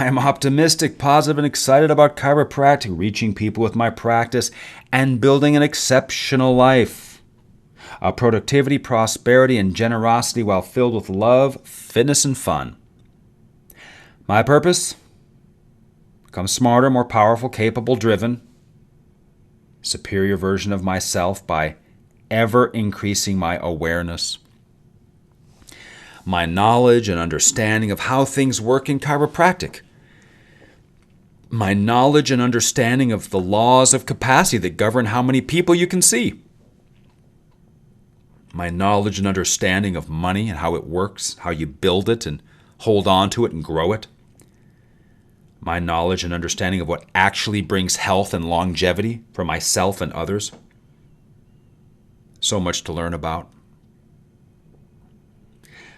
I am optimistic, positive, and excited about chiropractic, reaching people with my practice, and building an exceptional life. Productivity, prosperity, and generosity while filled with love, fitness, and fun. My purpose? Become smarter, more powerful, capable, driven, superior version of myself by ever increasing my awareness, my knowledge and understanding of how things work in chiropractic, my knowledge and understanding of the laws of capacity that govern how many people you can see, my knowledge and understanding of money and how it works, how you build it and hold on to it and grow it, my knowledge and understanding of what actually brings health and longevity for myself and others. So much to learn about.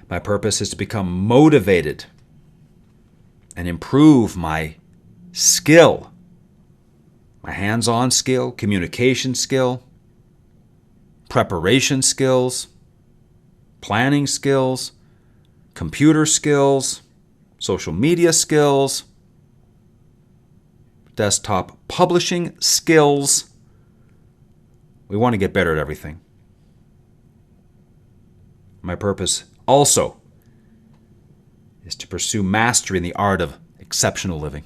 My purpose is to become motivated and improve my skill, my hands-on skill, communication skill, preparation skills, planning skills, computer skills, social media skills, desktop publishing skills. We want to get better at everything. My purpose also is to pursue mastery in the art of exceptional living.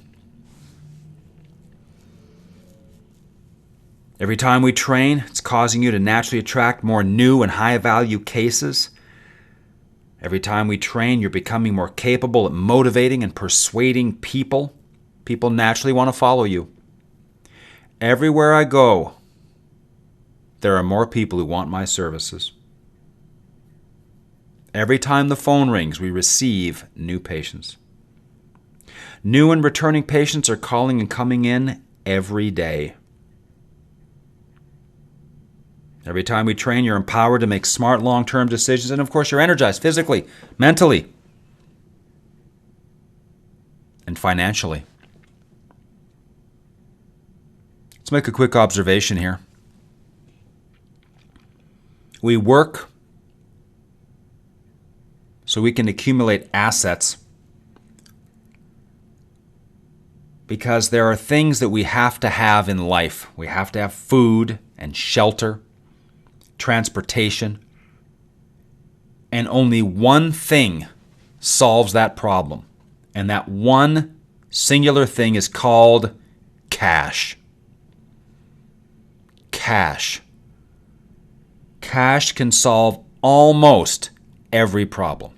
Every time we train, it's causing you to naturally attract more new and high-value cases. Every time we train, you're becoming more capable at motivating and persuading people. People naturally want to follow you. Everywhere I go, there are more people who want my services. Every time the phone rings, we receive new patients. New and returning patients are calling and coming in every day. Every time we train, you're empowered to make smart long-term decisions, and of course, you're energized physically, mentally, and financially. Let's make a quick observation here. We work so we can accumulate assets because there are things that we have to have in life. We have to have food and shelter, transportation, and only one thing solves that problem. And that one singular thing is called cash. Cash. Cash can solve almost every problem.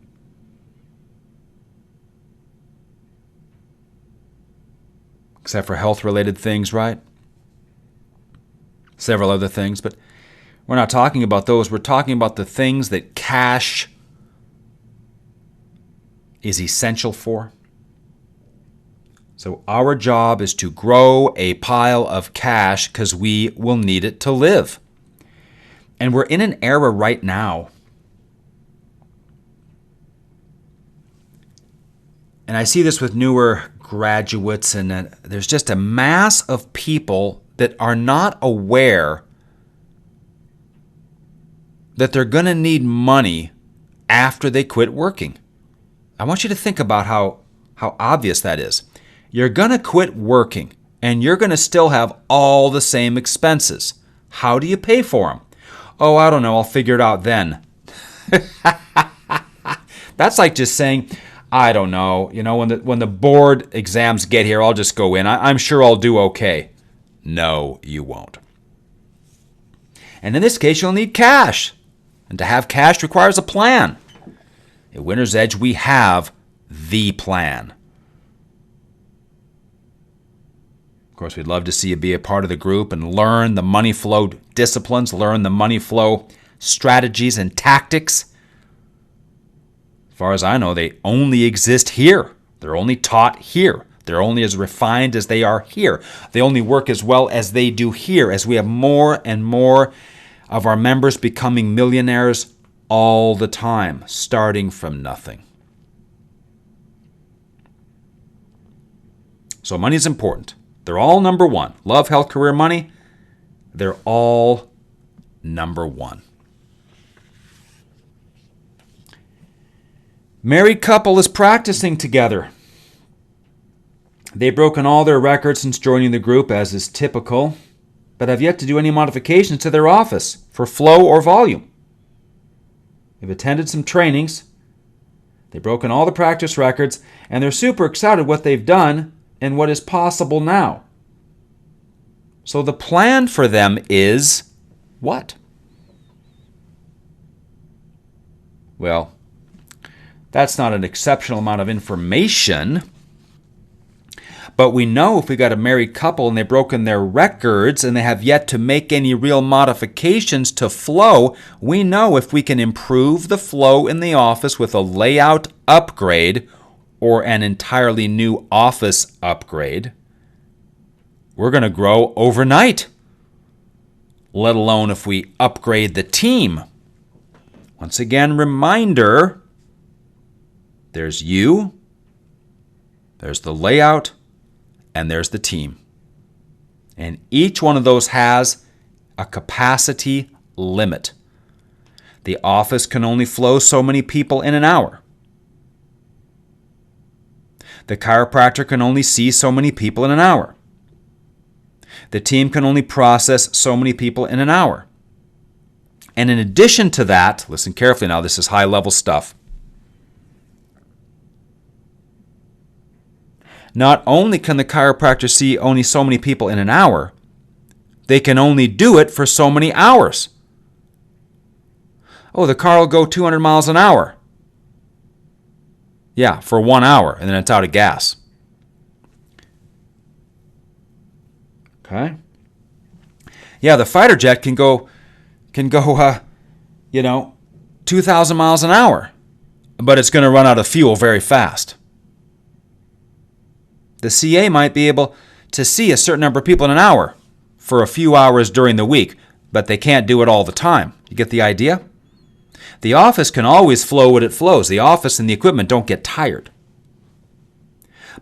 Except for health-related things, right? Several other things, but we're not talking about those. We're talking about the things that cash is essential for. So our job is to grow a pile of cash because we will need it to live. And we're in an era right now, and I see this with newer graduates, and there's just a mass of people that are not aware that they're going to need money after they quit working. I want you to think about how obvious that is. You're going to quit working, and you're going to still have all the same expenses. How do you pay for them? Oh, I don't know. I'll figure it out then. That's like just saying, I don't know. You know, when the board exams get here, I'll just go in. I'm sure I'll do okay. No, you won't. And in this case, you'll need cash. And to have cash requires a plan. At Winner's Edge, we have the plan. Of course, we'd love to see you be a part of the group and learn the money flow disciplines, learn the money flow strategies and tactics. As far as I know, they only exist here. They're only taught here. They're only as refined as they are here. They only work as well as they do here, as we have more and more of our members becoming millionaires all the time, starting from nothing. So money is important. They're all number one. Love, health, career, money. They're all number one. Married couple is practicing together. They've broken all their records since joining the group, as is typical, but have yet to do any modifications to their office for flow or volume. They've attended some trainings, they've broken all the practice records, and they're super excited what they've done and what is possible now. So the plan for them is what? Well, that's not an exceptional amount of information, but we know if we got a married couple and they've broken their records and they have yet to make any real modifications to flow, we know if we can improve the flow in the office with a layout upgrade or an entirely new office upgrade, we're going to grow overnight, let alone if we upgrade the team. Once again, reminder, there's you, there's the layout, and there's the team. And each one of those has a capacity limit. The office can only flow so many people in an hour. The chiropractor can only see so many people in an hour. The team can only process so many people in an hour. And in addition to that, listen carefully now, this is high-level stuff. Not only can the chiropractor see only so many people in an hour, they can only do it for so many hours. Oh, the car will go 200 miles an hour. Yeah, for 1 hour, and then it's out of gas. Okay? Yeah, the fighter jet can go 2,000 miles an hour, but it's going to run out of fuel very fast. The CA might be able to see a certain number of people in an hour for a few hours during the week, but they can't do it all the time. You get the idea? The office can always flow what it flows. The office and the equipment don't get tired.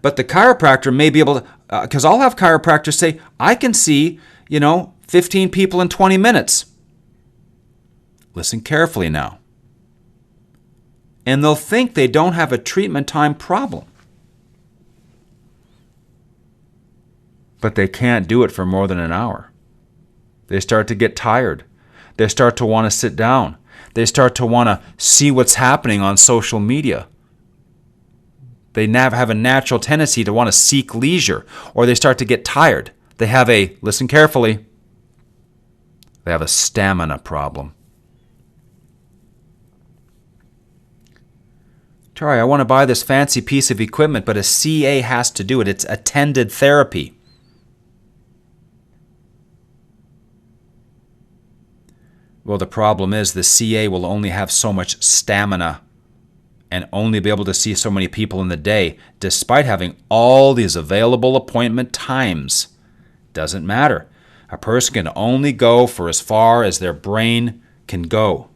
But the chiropractor may be able to, because I'll have chiropractors say, I can see, 15 people in 20 minutes. Listen carefully now. And they'll think they don't have a treatment time problem. But they can't do it for more than an hour. They start to get tired. They start to want to sit down. They start to want to see what's happening on social media. They have a natural tendency to want to seek leisure, or they start to get tired. They have listen carefully, they have a stamina problem. Tory, I want to buy this fancy piece of equipment, but a CA has to do it. It's attended therapy. Well, the problem is the CA will only have so much stamina and only be able to see so many people in the day, despite having all these available appointment times. Doesn't matter. A person can only go for as far as their brain can go.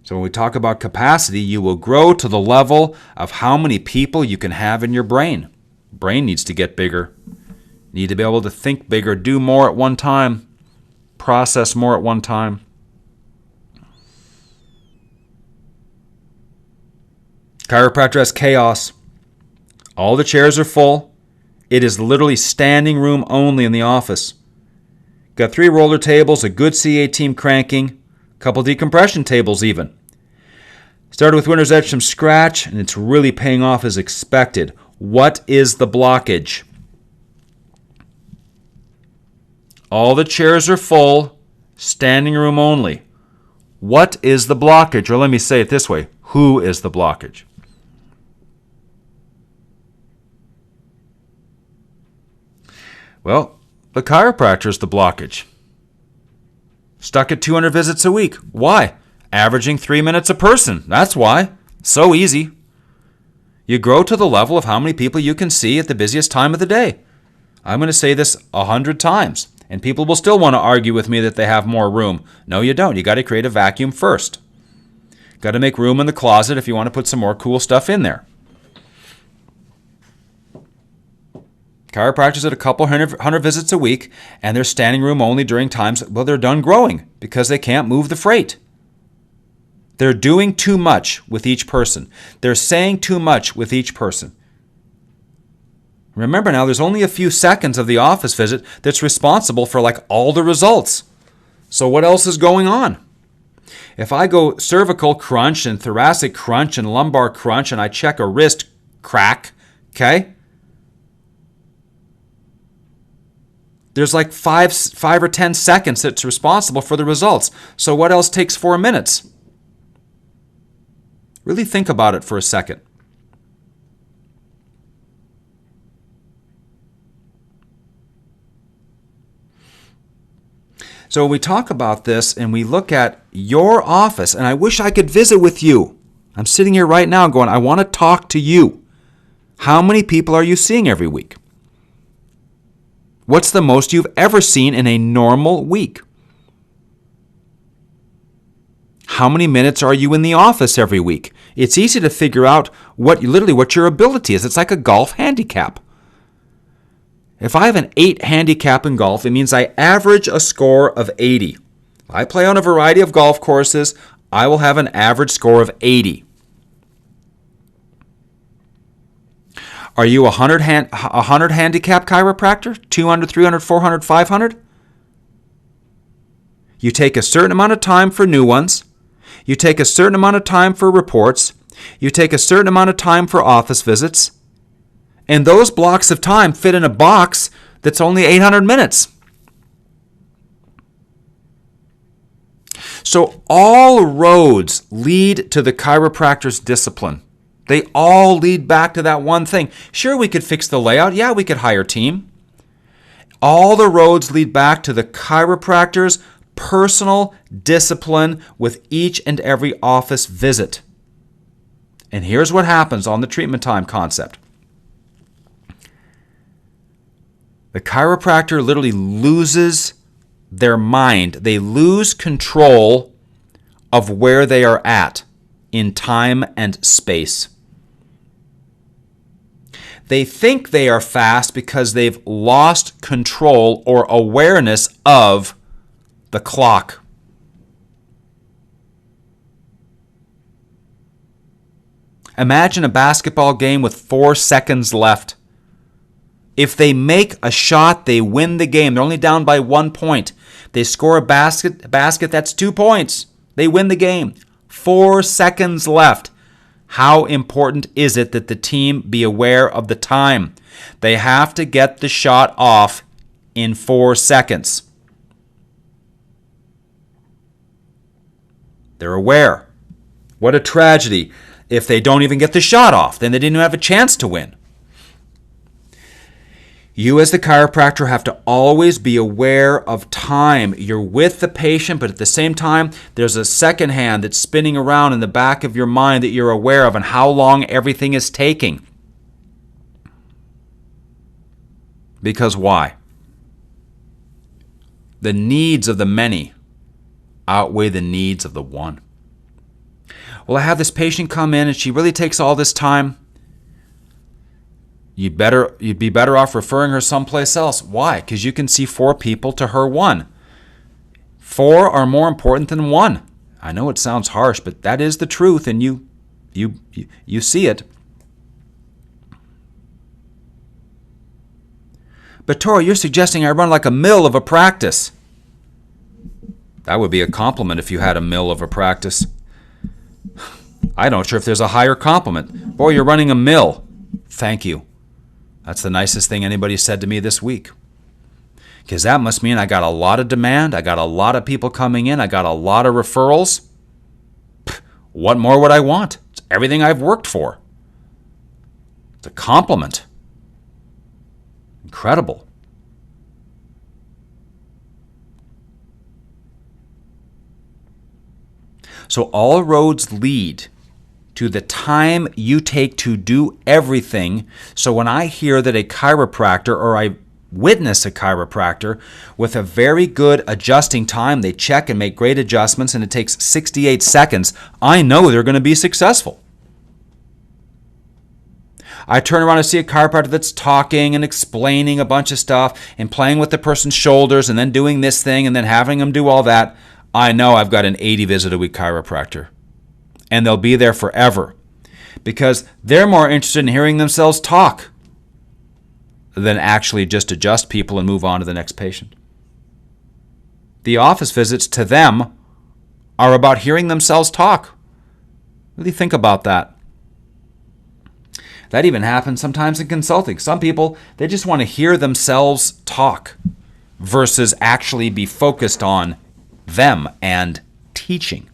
So when we talk about capacity, you will grow to the level of how many people you can have in your brain. Brain needs to get bigger. You need to be able to think bigger, do more at one time, process more at one time. Chiropractor has chaos. All the chairs are full. It is literally standing room only in the office. Got 3 roller tables, a good CA team cranking, a couple decompression tables even. Started with Winter's Edge from scratch, and it's really paying off as expected. What is the blockage? All the chairs are full, standing room only. What is the blockage? Or let me say it this way. Who is the blockage? Well, the chiropractor is the blockage. Stuck at 200 visits a week. Why? Averaging 3 minutes a person. That's why. So easy. You grow to the level of how many people you can see at the busiest time of the day. I'm going to say this 100 times, and people will still want to argue with me that they have more room. No, you don't. You got to create a vacuum first. Got to make room in the closet if you want to put some more cool stuff in there. Chiropractors at a couple hundred visits a week, and they're standing room only during times, well, they're done growing because they can't move the freight. They're doing too much with each person. They're saying too much with each person. Remember now, there's only a few seconds of the office visit that's responsible for like all the results. So what else is going on? If I go cervical crunch and thoracic crunch and lumbar crunch and I check a wrist crack, okay? There's like 5 or 10 seconds that's responsible for the results. So what else takes 4 minutes? Really think about it for a second. So we talk about this and we look at your office, and I wish I could visit with you. I'm sitting here right now going, I want to talk to you. How many people are you seeing every week? What's the most you've ever seen in a normal week? How many minutes are you in the office every week? It's easy to figure out what your ability is. It's like a golf handicap. If I have an 8 handicap in golf, it means I average a score of 80. If I play on a variety of golf courses, I will have an average score of 80. Are you a 100 handicap chiropractor? 200, 300, 400, 500? You take a certain amount of time for new ones. You take a certain amount of time for reports. You take a certain amount of time for office visits. And those blocks of time fit in a box that's only 800 minutes. So all roads lead to the chiropractor's discipline. They all lead back to that one thing. Sure, we could fix the layout. Yeah, we could hire a team. All the roads lead back to the chiropractor's personal discipline with each and every office visit. And here's what happens on the treatment time concept. The chiropractor literally loses their mind. They lose control of where they are at in time and space. They think they are fast because they've lost control or awareness of the clock. Imagine a basketball game with 4 seconds left. If they make a shot, they win the game. They're only down by 1 point. They score a basket, that's 2 points. They win the game. 4 seconds left. How important is it that the team be aware of the time? They have to get the shot off in 4 seconds. They're aware. What a tragedy if they don't even get the shot off. Then they didn't even have a chance to win. You as the chiropractor have to always be aware of time. You're with the patient, but at the same time, there's a second hand that's spinning around in the back of your mind that you're aware of and how long everything is taking. Because why? The needs of the many outweigh the needs of the one. Well, I have this patient come in and she really takes all this time. You'd be better off referring her someplace else. Why? Because you can see 4 people to her 1. 4 are more important than 1. I know it sounds harsh, but that is the truth, and you see it. But Tory, you're suggesting I run like a mill of a practice. That would be a compliment if you had a mill of a practice. I'm not sure if there's a higher compliment. Boy, you're running a mill. Thank you. That's the nicest thing anybody said to me this week. Because that must mean I got a lot of demand, I got a lot of people coming in, I got a lot of referrals. What more would I want? It's everything I've worked for. It's a compliment. Incredible. So all roads lead to the time you take to do everything. So when I hear that a chiropractor or I witness a chiropractor with a very good adjusting time, they check and make great adjustments and it takes 68 seconds, I know they're going to be successful. I turn around and see a chiropractor that's talking and explaining a bunch of stuff and playing with the person's shoulders and then doing this thing and then having them do all that. I know I've got an 80 visit a week chiropractor. and they'll be there forever because they're more interested in hearing themselves talk than actually just adjust people and move on to the next patient. The office visits to them are about hearing themselves talk. Really think about that. That even happens sometimes in consulting. Some people, they just want to hear themselves talk versus actually be focused on them and teaching.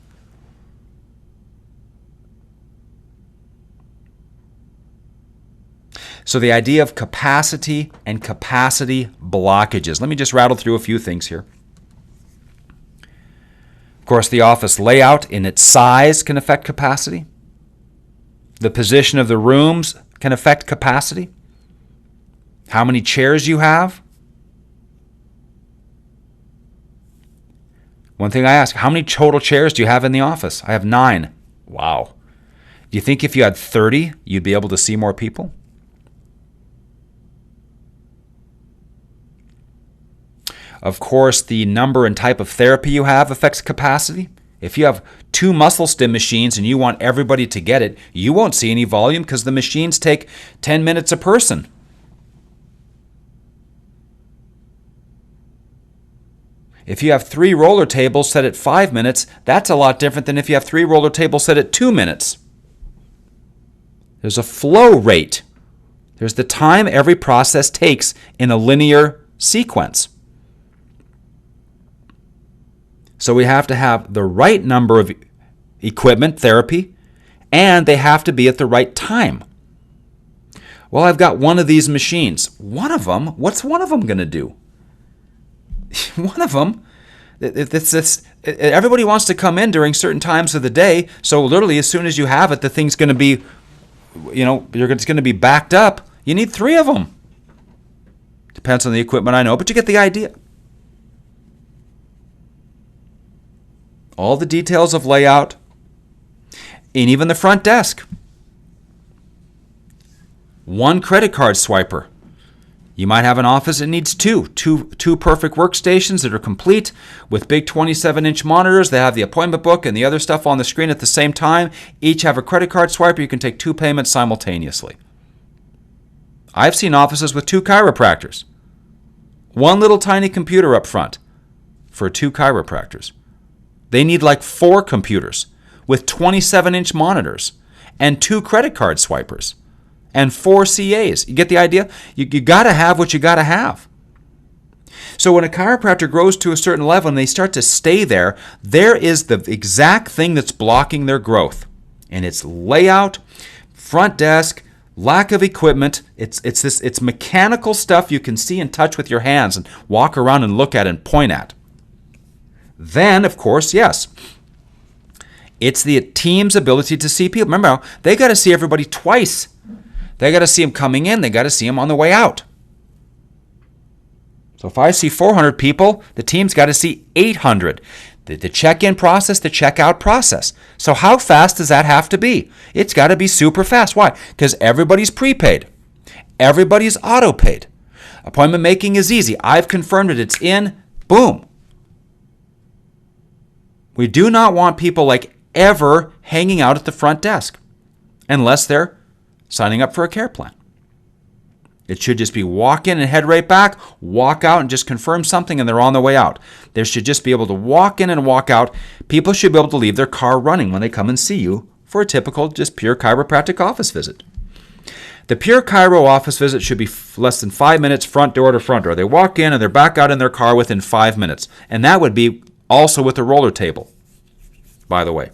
So the idea of capacity and capacity blockages. Let me just rattle through a few things here. Of course, the office layout in its size can affect capacity. The position of the rooms can affect capacity. How many chairs you have. One thing I ask, how many total chairs do you have in the office? I have 9. Wow. Do you think if you had 30, you'd be able to see more people? Of course, the number and type of therapy you have affects capacity. If you have 2 muscle stim machines and you want everybody to get it, you won't see any volume because the machines take 10 minutes a person. If you have 3 roller tables set at 5 minutes, that's a lot different than if you have 3 roller tables set at 2 minutes. There's a flow rate. There's the time every process takes in a linear sequence. So we have to have the right number of equipment, therapy, and they have to be at the right time. Well, I've got one of these machines. One of them? What's one of them going to do? One of them, everybody wants to come in during certain times of the day, so literally as soon as you have it, the thing's going to be, it's going to be backed up. You need 3 of them. Depends on the equipment, I know, but you get the idea. All the details of layout, and even the front desk. 1 credit card swiper. You might have an office that needs two perfect workstations that are complete with big 27-inch monitors. They have the appointment book and the other stuff on the screen at the same time. Each have a credit card swiper. You can take 2 payments simultaneously. I've seen offices with 2 chiropractors. 1 little tiny computer up front for 2 chiropractors. They need like 4 computers with 27-inch monitors and 2 credit card swipers and 4 CAs. You get the idea? You got to have what you got to have. So when a chiropractor grows to a certain level and they start to stay there, there is the exact thing that's blocking their growth. And it's layout, front desk, lack of equipment. It's mechanical stuff you can see and touch with your hands and walk around and look at and point at. Then, of course, yes, it's the team's ability to see people. Remember, they got to see everybody twice. They got to see them coming in. They got to see them on the way out. So if I see 400 people, the team's got to see 800. The check-in process, the check-out process. So how fast does that have to be? It's got to be super fast. Why? Because everybody's prepaid. Everybody's auto-paid. Appointment making is easy. I've confirmed it. It's in. Boom. We do not want people like ever hanging out at the front desk unless they're signing up for a care plan. It should just be walk in and head right back, walk out and just confirm something and they're on their way out. They should just be able to walk in and walk out. People should be able to leave their car running when they come and see you for a typical just pure chiropractic office visit. The pure chiro office visit should be less than 5 minutes front door to front door. They walk in and they're back out in their car within 5 minutes. And that would be also with a roller table, by the way.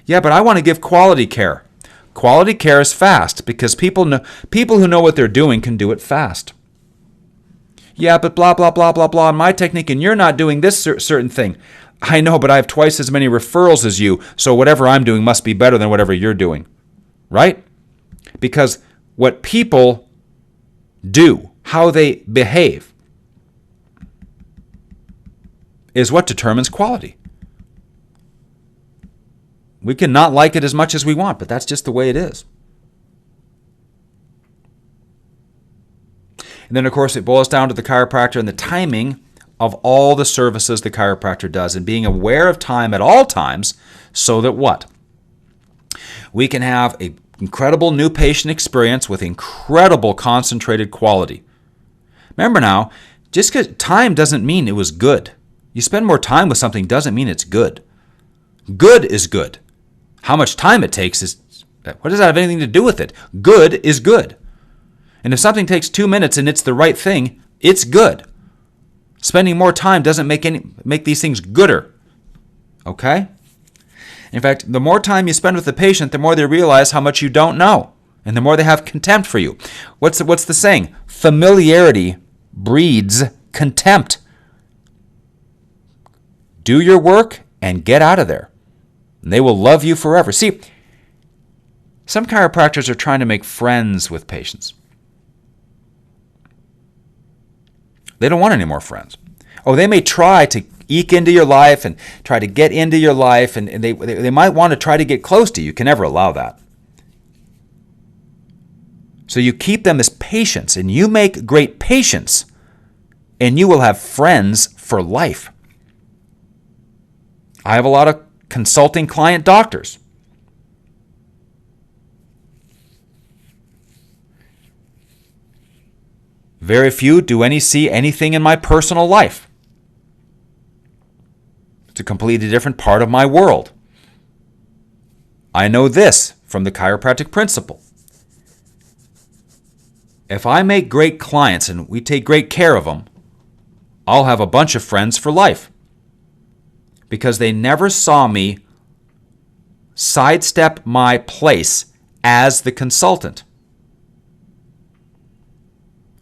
Yeah, but I want to give quality care. Quality care is fast because people who know what they're doing can do it fast. Yeah, but blah, blah, blah, blah, blah, in my technique, and you're not doing this certain thing. I know, but I have twice as many referrals as you, so whatever I'm doing must be better than whatever you're doing. Right? Because what people do, how they behave, is what determines quality. We can not like it as much as we want, but that's just the way it is. And then, of course, it boils down to the chiropractor and the timing of all the services the chiropractor does and being aware of time at all times so that what? We can have an incredible new patient experience with incredible concentrated quality. Remember now, just because time doesn't mean it was good. You spend more time with something doesn't mean it's good. Good is good. How much time it takes what does that have anything to do with it? Good is good. And if something takes 2 minutes and it's the right thing, it's good. Spending more time doesn't make these things gooder. Okay? In fact, the more time you spend with the patient, the more they realize how much you don't know, and the more they have contempt for you. What's the saying? Familiarity breeds contempt. Do your work and get out of there. And they will love you forever. See, some chiropractors are trying to make friends with patients. They don't want any more friends. Oh, they may try to eke into your life and try to get into your life, and they might want to try to get close to you. You can never allow that. So you keep them as patients, and you make great patients, and you will have friends for life. I have a lot of consulting client doctors. Very few see anything in my personal life. It's a completely different part of my world. I know this from the chiropractic principle. If I make great clients and we take great care of them, I'll have a bunch of friends for life. Because they never saw me sidestep my place as the consultant.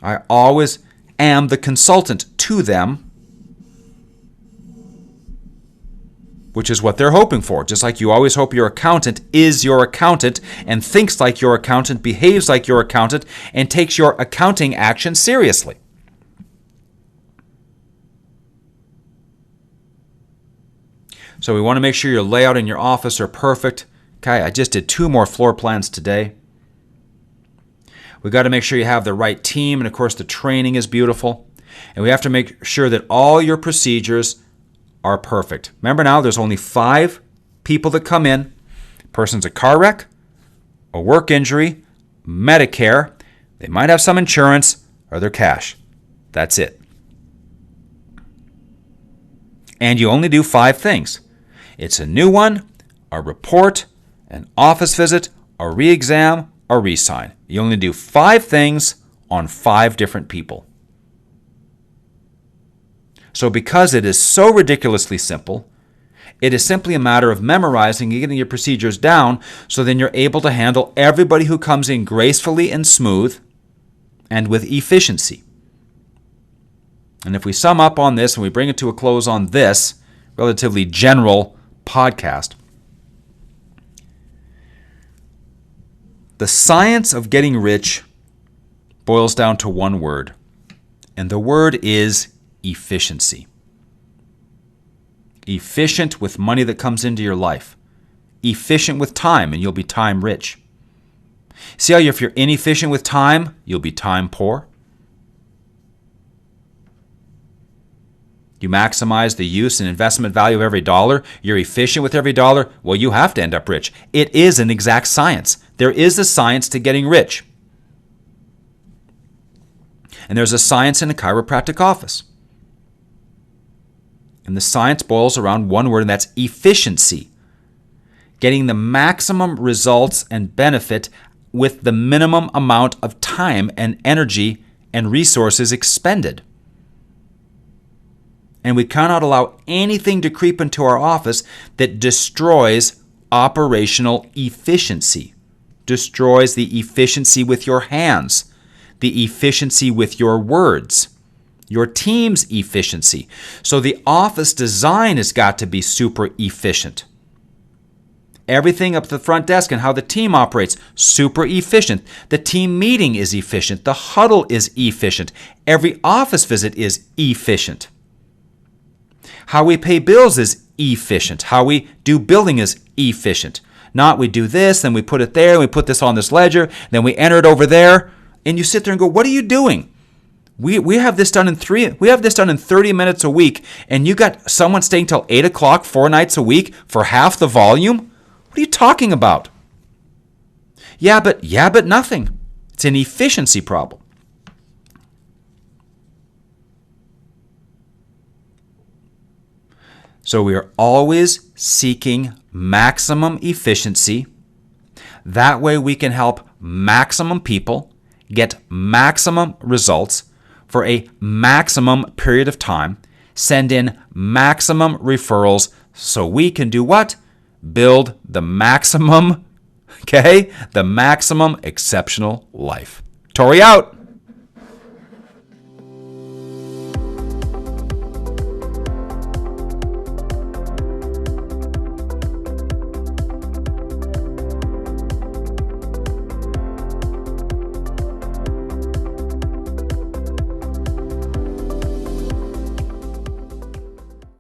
I always am the consultant to them, which is what they're hoping for. Just like you always hope your accountant is your accountant and thinks like your accountant, behaves like your accountant, and takes your accounting action seriously. So we want to make sure your layout in your office are perfect. Okay, I just did 2 more floor plans today. We got to make sure you have the right team, and of course the training is beautiful. And we have to make sure that all your procedures are perfect. Remember now, there's only 5 people that come in. Person's a car wreck, a work injury, Medicare, they might have some insurance, or they're cash. That's it. And you only do 5 things. It's a new one, a report, an office visit, a re-exam, or re-sign. You only do 5 things on 5 different people. So because it is so ridiculously simple, it is simply a matter of memorizing and getting your procedures down so then you're able to handle everybody who comes in gracefully and smooth and with efficiency. And if we sum up on this and we bring it to a close on this relatively general podcast, the science of getting rich boils down to one word, and the word is efficiency. Efficient with money that comes into your life. Efficient with time, and you'll be time rich. See how if you're inefficient with time, you'll be time poor? You maximize the use and investment value of every dollar. You're efficient with every dollar. Well, you have to end up rich. It is an exact science. There is a science to getting rich. And there's a science in a chiropractic office. And the science boils around one word, and that's efficiency. Getting the maximum results and benefit with the minimum amount of time and energy and resources expended. And we cannot allow anything to creep into our office that destroys operational efficiency, destroys the efficiency with your hands, the efficiency with your words, your team's efficiency. So the office design has got to be super efficient. Everything up the front desk and how the team operates, super efficient. The team meeting is efficient. The huddle is efficient. Every office visit is efficient. How we pay bills is efficient. How we do billing is efficient. Not we do this, then we put it there, we put this on this ledger, then we enter it over there, and you sit there and go, what are you doing? We have this done in 30 minutes a week, and you got someone staying till 8 o'clock 4 nights a week for half the volume? What are you talking about? Yeah, but nothing. It's an efficiency problem. So we are always seeking maximum efficiency. That way we can help maximum people get maximum results for a maximum period of time, send in maximum referrals so we can do what? Build the maximum, the maximum exceptional life. Tory out.